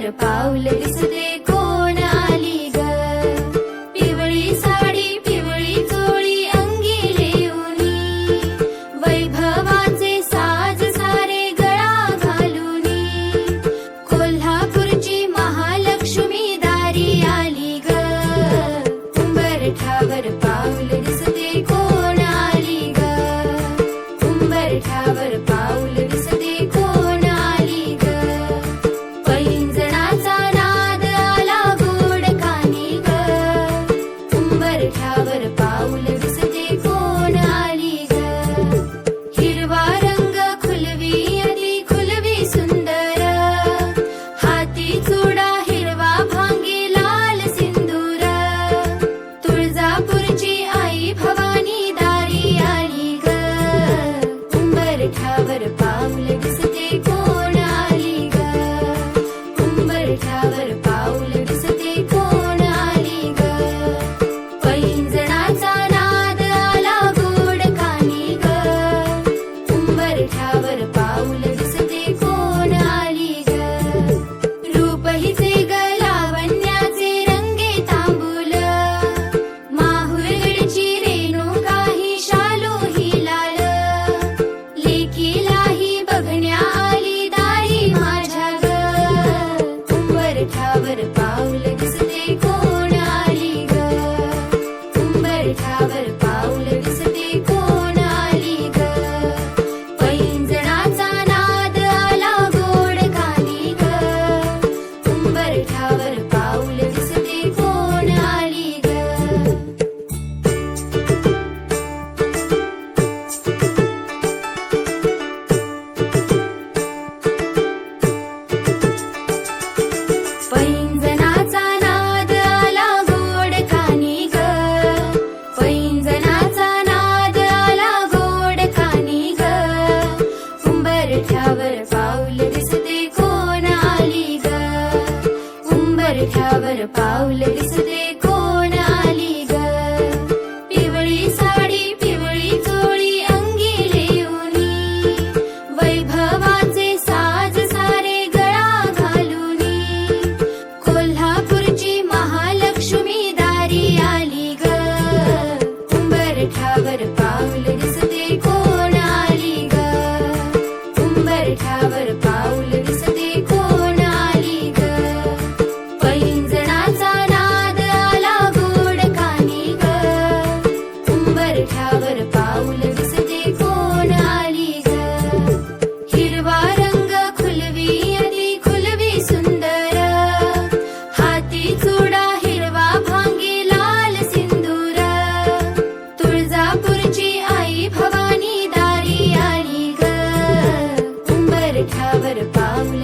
उंबरठ्यावर पाऊल दिसते कोण आली ग. पिवळी साडी पिवळी चोळी अंगी लेऊनी, वैभवाचे साज सारे गळा घालूनी, कोल्हापूरची महालक्ष्मी दारी आली ग. उंबरठ्यावर पाऊल दिसते कोण आली ग. उंबरठ्यावर पाऊल दिसते कोण आली ग. पैंजणाचा नाद आला गोड कानी ग. उंबरठ्यावर पाऊल दिसते कोण आली ग. हिरवा रंग खुलवी अति खुलवी सुंदर, हाती चुडा हिरवा भांगी लाल सिंदूर, तुळजापूरची आई भवानी दारी आली ग. उंबरठ्यावर पाऊल दिसते कोण आली ग. उंबरठ्यावर पाऊल दिसते कोण आली ग. पैंजणाचा नाद आला गोड कानी ग. उंबरठ्यावर पाऊल दिसते कोण आली ग. रूप हिचे ग लावण्याचे रंगे तांबूल, माहुरगडची रेणुका ही शालू ही लाल, लेकीलाही बघण्या आली दारी माझ्या ग. उंबरठ्यावर पाऊल दिसते कोण आली ग. उंबरठ्यावर पाऊल दिसते कोण आली ग. पैंजणाचा नाद आला गोड कानी ग. उंबरठ्यावर पाऊल दिसते कोण आली ग. पैंजणाचा नाद आला गोड कानी ग. पैंजणाचा नाद आला गोड कानी ग. उंबरठ्यावर पाऊल दिसते कोण आली ग. उंबरठ्यावर पाऊल दिसते कोण आली ग. पिवळी साडी पिवळी चोळी अंगी लेऊनी, वैभवाचे साज सारे गळा घालूनी, कोल्हापूरची महालक्ष्मी दारी आली ग. उंबरठ्यावर पाऊल दिसते कोण आली ग. उंबरठ्यावर पाऊल दिसते कोण आली ग. पैंजणाचा नाद आला गोड कानी ग. उंबरठ्यावर पाऊल दिसते कोण आली ग. हिरवा रंग खुलवी अति खुलवी सुंदर, हाती चुडा हिरवा भांगी लाल सिंदूर, तुळजापूरची आई भवानी दारी आली ग. उंबरठ्यावर पाऊल